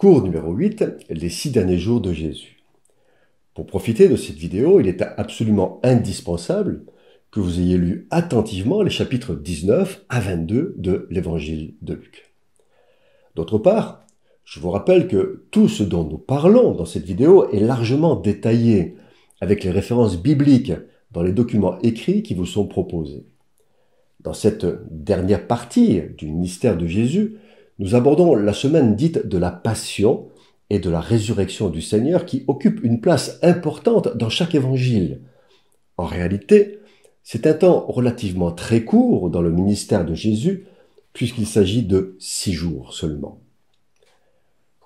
Cours numéro 8, les 6 derniers jours de Jésus. Pour profiter de cette vidéo, il est absolument indispensable que vous ayez lu attentivement les chapitres 19 à 22 de l'évangile de Luc. D'autre part, je vous rappelle que tout ce dont nous parlons dans cette vidéo est largement détaillé avec les références bibliques dans les documents écrits qui vous sont proposés. Dans cette dernière partie du ministère de Jésus, nous abordons la semaine dite de la Passion et de la résurrection du Seigneur qui occupe une place importante dans chaque évangile. En réalité, c'est un temps relativement très court dans le ministère de Jésus, puisqu'il s'agit de 6 jours seulement.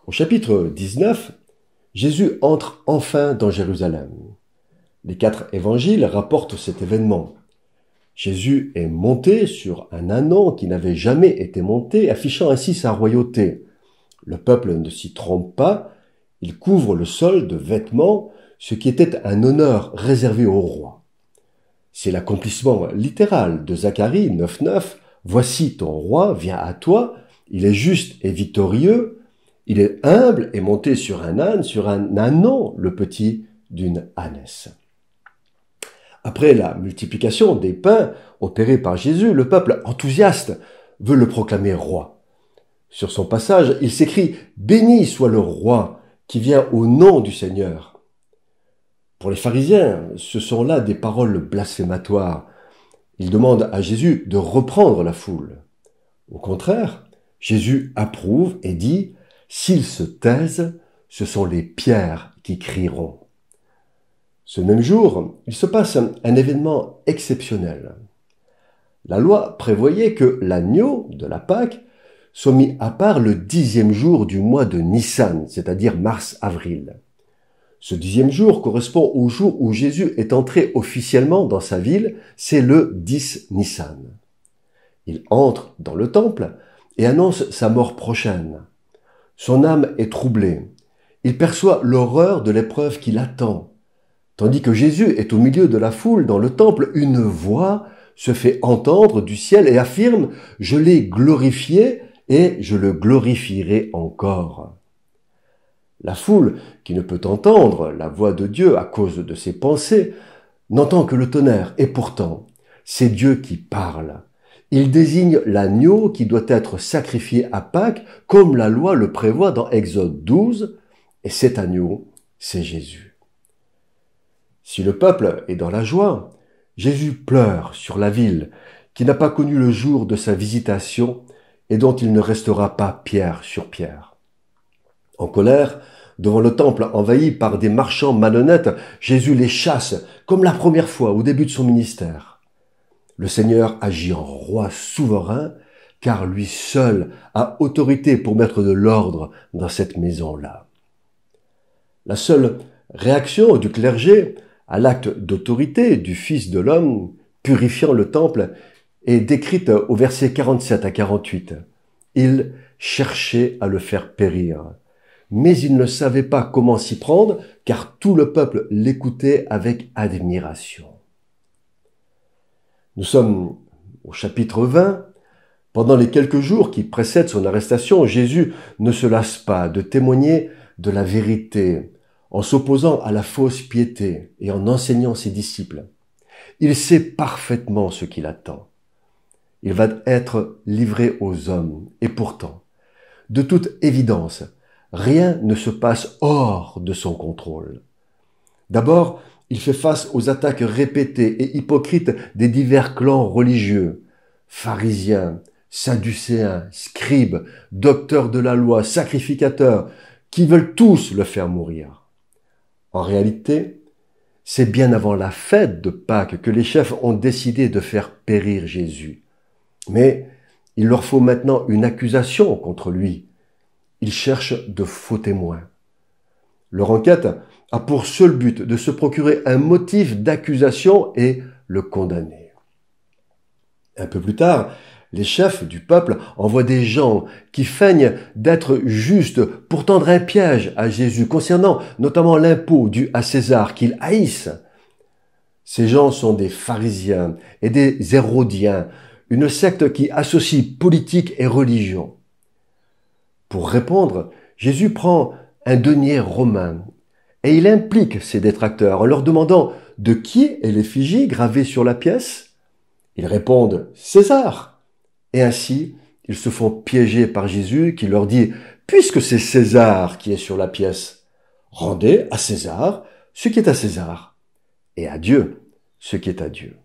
Au chapitre 19, Jésus entre enfin dans Jérusalem. Les 4 évangiles rapportent cet événement. Jésus est monté sur un ânon qui n'avait jamais été monté, affichant ainsi sa royauté. Le peuple ne s'y trompe pas, il couvre le sol de vêtements, ce qui était un honneur réservé au roi. C'est l'accomplissement littéral de Zacharie 9,9. « Voici ton roi vient à toi, il est juste et victorieux, il est humble et monté sur un ânon, le petit d'une ânesse. » Après la multiplication des pains opérée par Jésus, le peuple enthousiaste veut le proclamer roi. Sur son passage, il s'écrie « Béni soit le roi qui vient au nom du Seigneur ». Pour les pharisiens, ce sont là des paroles blasphématoires. Ils demandent à Jésus de reprendre la foule. Au contraire, Jésus approuve et dit « S'ils se taisent, ce sont les pierres qui crieront ». Ce même jour, il se passe un événement exceptionnel. La loi prévoyait que l'agneau de la Pâque soit mis à part le 10e jour du mois de Nissan, c'est-à-dire mars-avril. Ce 10e jour correspond au jour où Jésus est entré officiellement dans sa ville, c'est le 10 Nissan. Il entre dans le temple et annonce sa mort prochaine. Son âme est troublée. Il perçoit l'horreur de l'épreuve qui l'attend. Tandis que Jésus est au milieu de la foule dans le temple, une voix se fait entendre du ciel et affirme « Je l'ai glorifié et je le glorifierai encore ». La foule, qui ne peut entendre la voix de Dieu à cause de ses pensées, n'entend que le tonnerre, et pourtant, c'est Dieu qui parle. Il désigne l'agneau qui doit être sacrifié à Pâques, comme la loi le prévoit dans Exode 12, et cet agneau, c'est Jésus. Si le peuple est dans la joie, Jésus pleure sur la ville qui n'a pas connu le jour de sa visitation et dont il ne restera pas pierre sur pierre. En colère, devant le temple envahi par des marchands malhonnêtes, Jésus les chasse comme la première fois au début de son ministère. Le Seigneur agit en roi souverain car lui seul a autorité pour mettre de l'ordre dans cette maison-là. La seule réaction du clergé à l'acte d'autorité du Fils de l'homme, purifiant le temple, est décrite au verset 47 à 48. Il cherchait à le faire périr, mais il ne savait pas comment s'y prendre, car tout le peuple l'écoutait avec admiration. Nous sommes au chapitre 20. Pendant les quelques jours qui précèdent son arrestation, Jésus ne se lasse pas de témoigner de la vérité, en s'opposant à la fausse piété et en enseignant ses disciples. Il sait parfaitement ce qu'il attend. Il va être livré aux hommes. Et pourtant, de toute évidence, rien ne se passe hors de son contrôle. D'abord, il fait face aux attaques répétées et hypocrites des divers clans religieux, pharisiens, sadducéens, scribes, docteurs de la loi, sacrificateurs, qui veulent tous le faire mourir. En réalité, c'est bien avant la fête de Pâques que les chefs ont décidé de faire périr Jésus. Mais il leur faut maintenant une accusation contre lui. Ils cherchent de faux témoins. Leur enquête a pour seul but de se procurer un motif d'accusation et le condamner. Un peu plus tard, les chefs du peuple envoient des gens qui feignent d'être justes pour tendre un piège à Jésus concernant notamment l'impôt dû à César qu'ils haïssent. Ces gens sont des pharisiens et des hérodiens, une secte qui associe politique et religion. Pour répondre, Jésus prend un denier romain et il implique ses détracteurs en leur demandant de qui est l'effigie gravée sur la pièce. Ils répondent « César ». Et ainsi, ils se font piéger par Jésus qui leur dit « Puisque c'est César qui est sur la pièce, rendez à César ce qui est à César et à Dieu ce qui est à Dieu ».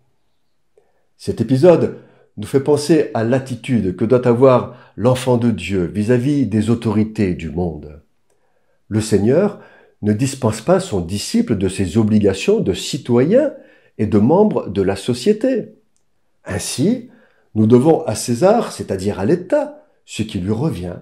Cet épisode nous fait penser à l'attitude que doit avoir l'enfant de Dieu vis-à-vis des autorités du monde. Le Seigneur ne dispense pas son disciple de ses obligations de citoyen et de membre de la société. Ainsi, nous devons à César, c'est-à-dire à l'État, ce qui lui revient.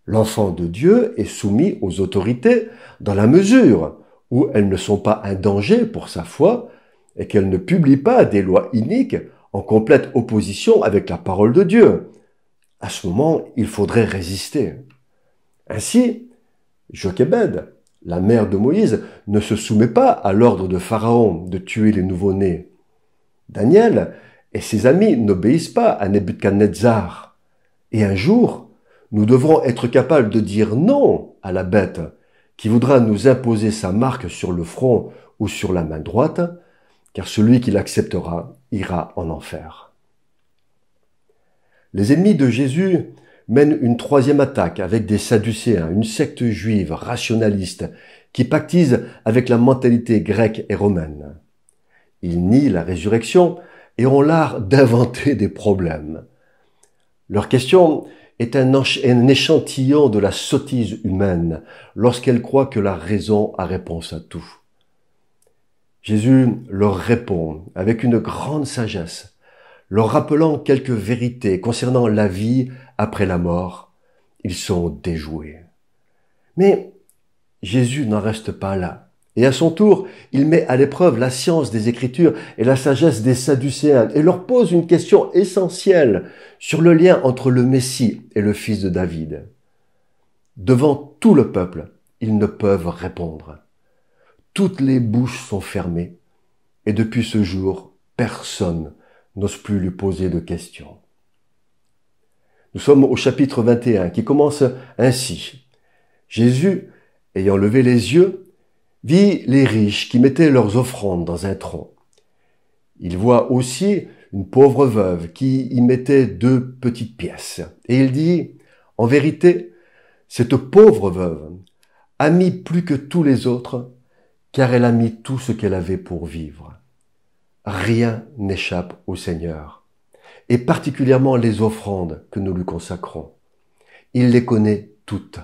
L'enfant de Dieu est soumis aux autorités dans la mesure où elles ne sont pas un danger pour sa foi et qu'elles ne publient pas des lois iniques en complète opposition avec la parole de Dieu. À ce moment, il faudrait résister. Ainsi, Jochébed, la mère de Moïse, ne se soumet pas à l'ordre de Pharaon de tuer les nouveau-nés. Daniel et ses amis n'obéissent pas à Nebuchadnezzar. Et un jour, nous devrons être capables de dire non à la bête qui voudra nous imposer sa marque sur le front ou sur la main droite, car celui qui l'acceptera ira en enfer. Les ennemis de Jésus mènent une troisième attaque avec des Sadducéens, une secte juive rationaliste qui pactise avec la mentalité grecque et romaine. Ils nient la résurrection et ont l'art d'inventer des problèmes. Leur question est un échantillon de la sottise humaine lorsqu'elle croit que la raison a réponse à tout. Jésus leur répond avec une grande sagesse, leur rappelant quelques vérités concernant la vie après la mort. Ils sont déjoués. Mais Jésus n'en reste pas là. Et à son tour, il met à l'épreuve la science des Écritures et la sagesse des Sadducéens et leur pose une question essentielle sur le lien entre le Messie et le fils de David. Devant tout le peuple, ils ne peuvent répondre. Toutes les bouches sont fermées et depuis ce jour, personne n'ose plus lui poser de questions. Nous sommes au chapitre 21 qui commence ainsi. Jésus, ayant levé les yeux, vit les riches qui mettaient leurs offrandes dans un tronc. Il voit aussi une pauvre veuve qui y mettait 2 petites pièces. Et il dit, en vérité, cette pauvre veuve a mis plus que tous les autres, car elle a mis tout ce qu'elle avait pour vivre. Rien n'échappe au Seigneur, et particulièrement les offrandes que nous lui consacrons. Il les connaît toutes.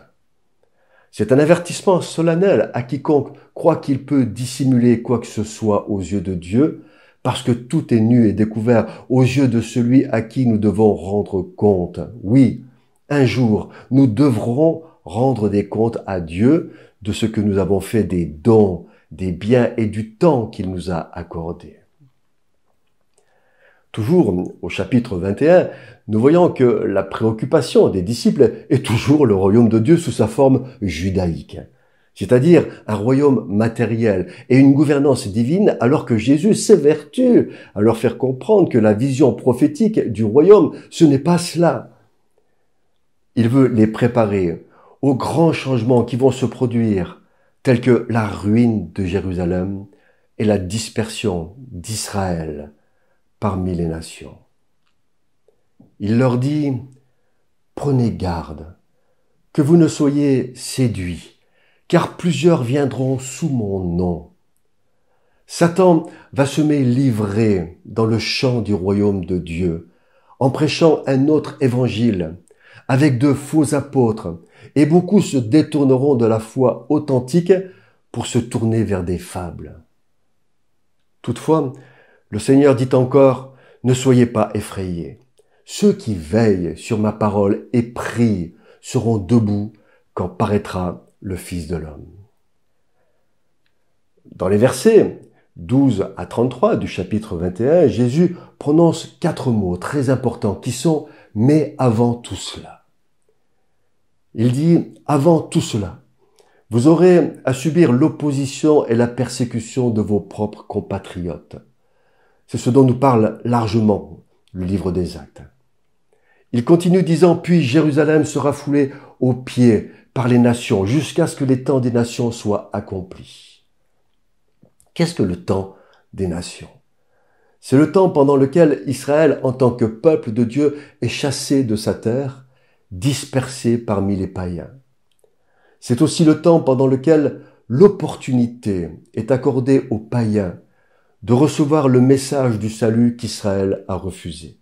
C'est un avertissement solennel à quiconque croit qu'il peut dissimuler quoi que ce soit aux yeux de Dieu, parce que tout est nu et découvert aux yeux de celui à qui nous devons rendre compte. Oui, un jour, nous devrons rendre des comptes à Dieu de ce que nous avons fait des dons, des biens et du temps qu'il nous a accordés. Toujours au chapitre 21, nous voyons que la préoccupation des disciples est toujours le royaume de Dieu sous sa forme judaïque, c'est-à-dire un royaume matériel et une gouvernance divine, alors que Jésus s'évertue à leur faire comprendre que la vision prophétique du royaume, ce n'est pas cela. Il veut les préparer aux grands changements qui vont se produire, tels que la ruine de Jérusalem et la dispersion d'Israël parmi les nations. Il leur dit, prenez garde, que vous ne soyez séduits, car plusieurs viendront sous mon nom. Satan va se livrer dans le champ du royaume de Dieu, en prêchant un autre évangile, avec de faux apôtres, et beaucoup se détourneront de la foi authentique pour se tourner vers des fables. Toutefois, le Seigneur dit encore, ne soyez pas effrayés. Ceux qui veillent sur ma parole et prient seront debout quand paraîtra le Fils de l'homme. Dans les versets 12 à 33 du chapitre 21, Jésus prononce 4 mots très importants qui sont « mais avant tout cela ». Il dit « avant tout cela ». Vous aurez à subir l'opposition et la persécution de vos propres compatriotes. C'est ce dont nous parle largement le livre des Actes. Il continue disant « Puis Jérusalem sera foulée aux pieds par les nations jusqu'à ce que les temps des nations soient accomplis. Qu'est-ce que le temps des nations? C'est le temps pendant lequel Israël, en tant que peuple de Dieu, est chassé de sa terre, dispersé parmi les païens. C'est aussi le temps pendant lequel l'opportunité est accordée aux païens de recevoir le message du salut qu'Israël a refusé.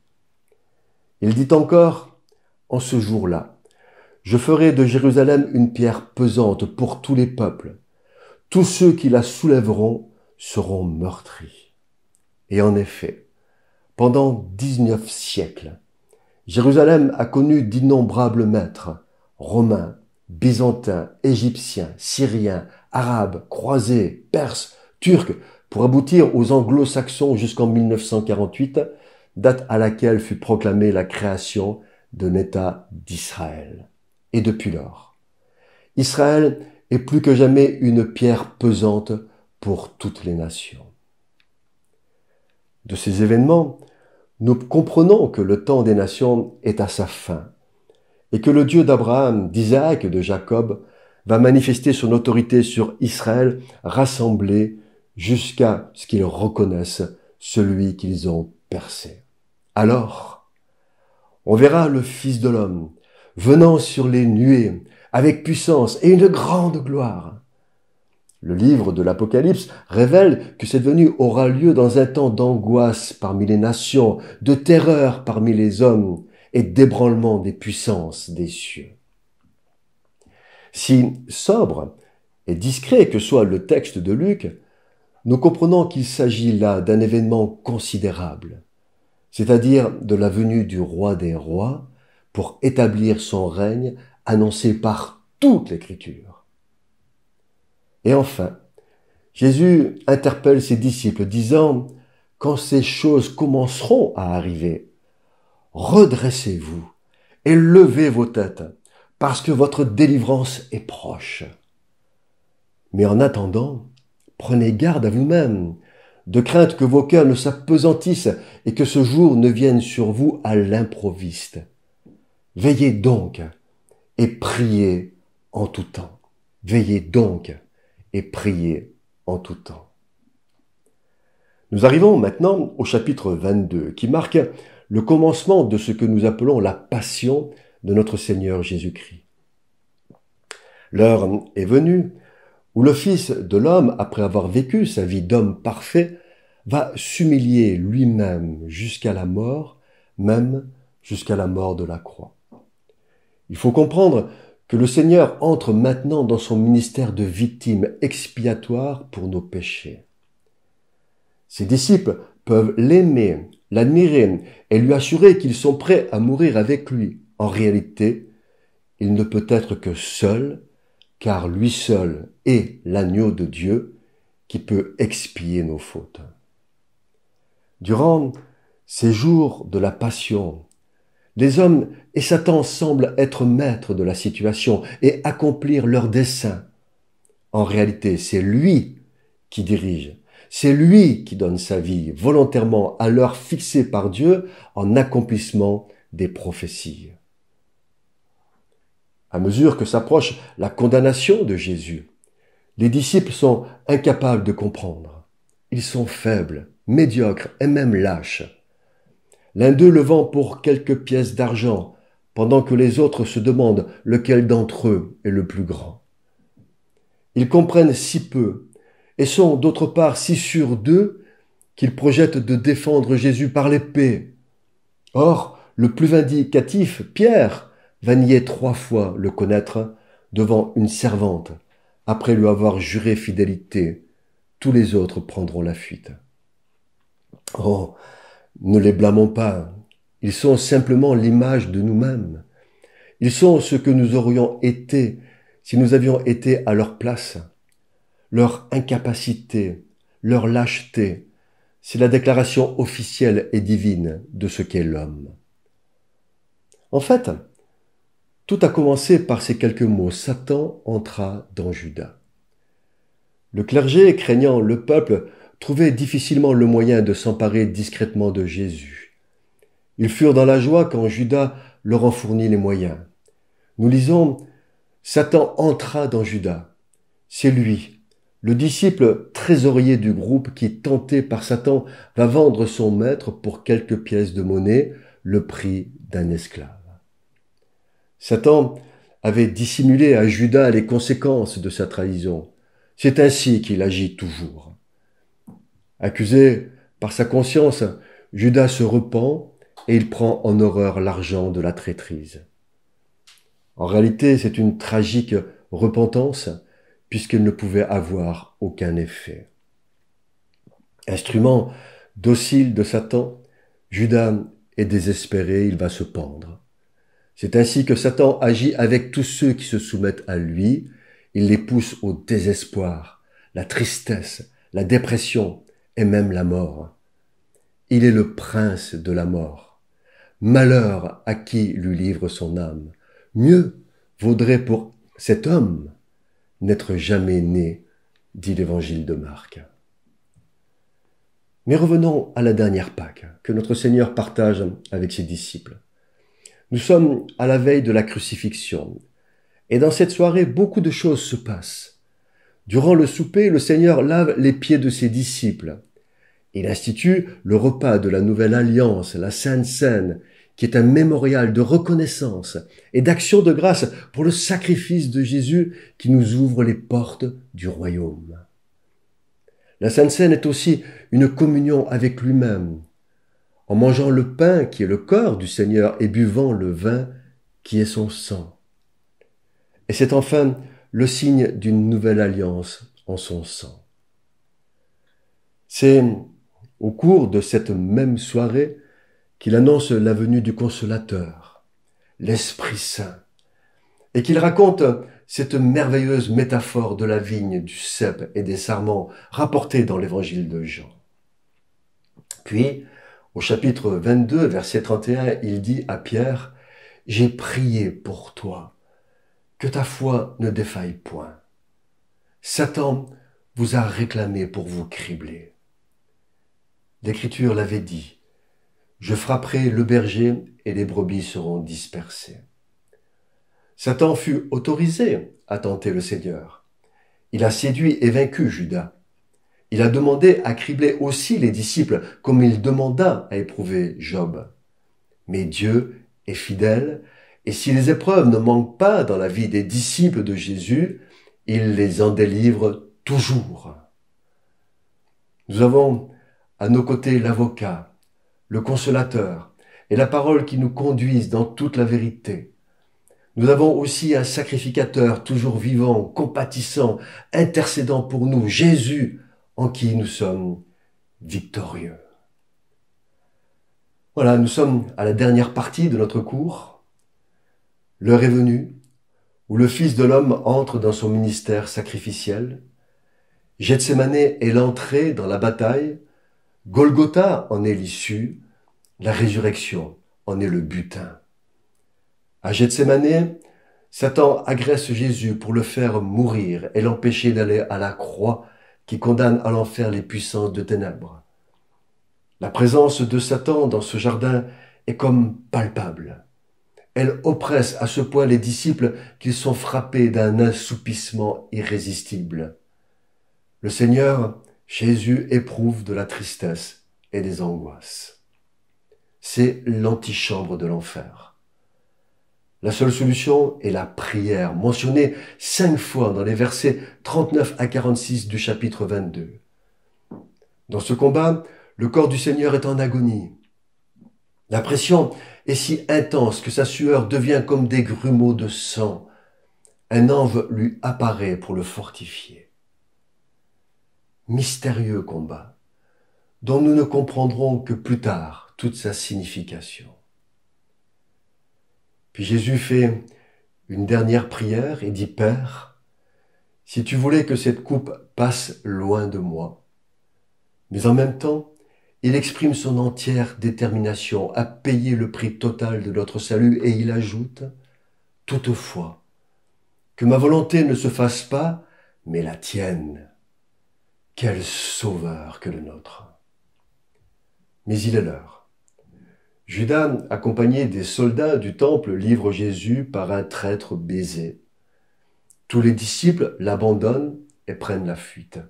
Il dit encore, en ce jour-là, je ferai de Jérusalem une pierre pesante pour tous les peuples. Tous ceux qui la soulèveront seront meurtris. Et en effet, pendant 19 siècles, Jérusalem a connu d'innombrables maîtres, romains, byzantins, égyptiens, syriens, arabes, croisés, perses, turcs, pour aboutir aux anglo-saxons jusqu'en 1948, date à laquelle fut proclamée la création d'un État d'Israël. Et depuis lors, Israël est plus que jamais une pierre pesante pour toutes les nations. De ces événements, nous comprenons que le temps des nations est à sa fin et que le Dieu d'Abraham, d'Isaac et de Jacob va manifester son autorité sur Israël rassemblé jusqu'à ce qu'ils reconnaissent celui qu'ils ont percé. Alors, on verra le Fils de l'homme venant sur les nuées avec puissance et une grande gloire. Le livre de l'Apocalypse révèle que cette venue aura lieu dans un temps d'angoisse parmi les nations, de terreur parmi les hommes et d'ébranlement des puissances des cieux. Si sobre et discret que soit le texte de Luc, nous comprenons qu'il s'agit là d'un événement considérable, c'est-à-dire de la venue du roi des rois pour établir son règne annoncé par toute l'Écriture. Et enfin, Jésus interpelle ses disciples disant « Quand ces choses commenceront à arriver, redressez-vous et levez vos têtes, parce que votre délivrance est proche. Mais en attendant, prenez garde à vous-même, de crainte que vos cœurs ne s'appesantissent et que ce jour ne vienne sur vous à l'improviste. Veillez donc et priez en tout temps. Veillez donc et priez en tout temps. » Nous arrivons maintenant au chapitre 22, qui marque le commencement de ce que nous appelons la passion de notre Seigneur Jésus-Christ. L'heure est venue où le Fils de l'homme, après avoir vécu sa vie d'homme parfait, va s'humilier lui-même jusqu'à la mort, même jusqu'à la mort de la croix. Il faut comprendre que le Seigneur entre maintenant dans son ministère de victime expiatoire pour nos péchés. Ses disciples peuvent l'aimer, l'admirer et lui assurer qu'ils sont prêts à mourir avec lui. En réalité, il ne peut être que seul, car lui seul est l'agneau de Dieu qui peut expier nos fautes. Durant ces jours de la passion, les hommes et Satan semblent être maîtres de la situation et accomplir leurs desseins. En réalité, c'est lui qui dirige. C'est lui qui donne sa vie volontairement à l'heure fixée par Dieu en accomplissement des prophéties. À mesure que s'approche la condamnation de Jésus, les disciples sont incapables de comprendre. Ils sont faibles, médiocres et même lâches. L'un d'eux le vend pour quelques pièces d'argent, pendant que les autres se demandent lequel d'entre eux est le plus grand. Ils comprennent si peu et sont d'autre part si sûrs d'eux qu'ils projettent de défendre Jésus par l'épée. Or, le plus vindicatif, Pierre, va nier 3 fois le connaître devant une servante. Après lui avoir juré fidélité, tous les autres prendront la fuite. Oh, ne les blâmons pas, ils sont simplement l'image de nous-mêmes. Ils sont ce que nous aurions été si nous avions été à leur place. Leur incapacité, leur lâcheté, c'est la déclaration officielle et divine de ce qu'est l'homme. En fait, tout a commencé par ces quelques mots. Satan entra dans Judas. Le clergé, craignant le peuple, trouvait difficilement le moyen de s'emparer discrètement de Jésus. Ils furent dans la joie quand Judas leur en fournit les moyens. Nous lisons Satan entra dans Judas. C'est lui, le disciple trésorier du groupe qui, tenté par Satan, va vendre son maître pour quelques pièces de monnaie, le prix d'un esclave. Satan avait dissimulé à Judas les conséquences de sa trahison. C'est ainsi qu'il agit toujours. Accusé par sa conscience, Judas se repent et il prend en horreur l'argent de la traîtrise. En réalité, c'est une tragique repentance puisqu'il ne pouvait avoir aucun effet. Instrument docile de Satan, Judas est désespéré, il va se pendre. C'est ainsi que Satan agit avec tous ceux qui se soumettent à lui. Il les pousse au désespoir, la tristesse, la dépression et même la mort. Il est le prince de la mort. Malheur à qui lui livre son âme. Mieux vaudrait pour cet homme n'être jamais né, dit l'évangile de Marc. Mais revenons à la dernière Pâque que notre Seigneur partage avec ses disciples. Nous sommes à la veille de la crucifixion, et dans cette soirée, beaucoup de choses se passent. Durant le souper, le Seigneur lave les pieds de ses disciples. Il institue le repas de la Nouvelle Alliance, la Sainte Seine, qui est un mémorial de reconnaissance et d'action de grâce pour le sacrifice de Jésus qui nous ouvre les portes du royaume. La Sainte Seine est aussi une communion avec lui-même, en mangeant le pain qui est le corps du Seigneur et buvant le vin qui est son sang. Et c'est enfin le signe d'une nouvelle alliance en son sang. C'est au cours de cette même soirée qu'il annonce la venue du Consolateur, l'Esprit Saint, et qu'il raconte cette merveilleuse métaphore de la vigne, du cep et des sarments rapportée dans l'évangile de Jean. Puis, au chapitre 22, verset 31, il dit à Pierre, « J'ai prié pour toi, que ta foi ne défaille point. Satan vous a réclamé pour vous cribler. » L'Écriture l'avait dit, « Je frapperai le berger et les brebis seront dispersées. » Satan fut autorisé à tenter le Seigneur. Il a séduit et vaincu Judas. Il a demandé à cribler aussi les disciples, comme il demanda à éprouver Job. Mais Dieu est fidèle, et si les épreuves ne manquent pas dans la vie des disciples de Jésus, il les en délivre toujours. Nous avons à nos côtés l'avocat, le consolateur, et la parole qui nous conduisent dans toute la vérité. Nous avons aussi un sacrificateur toujours vivant, compatissant, intercédant pour nous, Jésus, en qui nous sommes victorieux. Voilà, nous sommes à la dernière partie de notre cours. L'heure est venue où le Fils de l'homme entre dans son ministère sacrificiel. Gethsémane est l'entrée dans la bataille. Golgotha en est l'issue. La résurrection en est le butin. À Gethsémane, Satan agresse Jésus pour le faire mourir et l'empêcher d'aller à la croix qui condamne à l'enfer les puissances de ténèbres. La présence de Satan dans ce jardin est comme palpable. Elle oppresse à ce point les disciples qu'ils sont frappés d'un assoupissement irrésistible. Le Seigneur, Jésus, éprouve de la tristesse et des angoisses. C'est l'antichambre de l'enfer. La seule solution est la prière, mentionnée 5 fois dans les versets 39 à 46 du chapitre 22. Dans ce combat, le corps du Seigneur est en agonie. La pression est si intense que sa sueur devient comme des grumeaux de sang. Un ange lui apparaît pour le fortifier. Mystérieux combat, dont nous ne comprendrons que plus tard toute sa signification. Puis Jésus fait une dernière prière et dit, « Père, si tu voulais que cette coupe passe loin de moi. » Mais en même temps, il exprime son entière détermination à payer le prix total de notre salut et il ajoute, « Toutefois, que ma volonté ne se fasse pas, mais la tienne. » Quel sauveur que le nôtre. Mais il est l'heure. Judas, accompagné des soldats du temple, livre Jésus par un traître baisé. Tous les disciples l'abandonnent et prennent la fuite.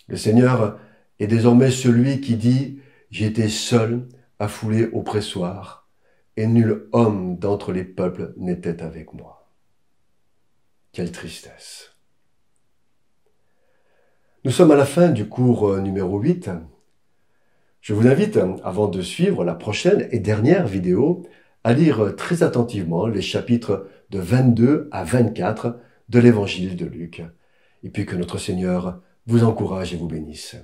Le Seigneur est désormais celui qui dit « J'étais seul, affoulé au pressoir, et nul homme d'entre les peuples n'était avec moi. » Quelle tristesse! Nous sommes à la fin du cours numéro 8. Je vous invite, avant de suivre la prochaine et dernière vidéo, à lire très attentivement les chapitres de 22 à 24 de l'évangile de Luc. Et puis que notre Seigneur vous encourage et vous bénisse.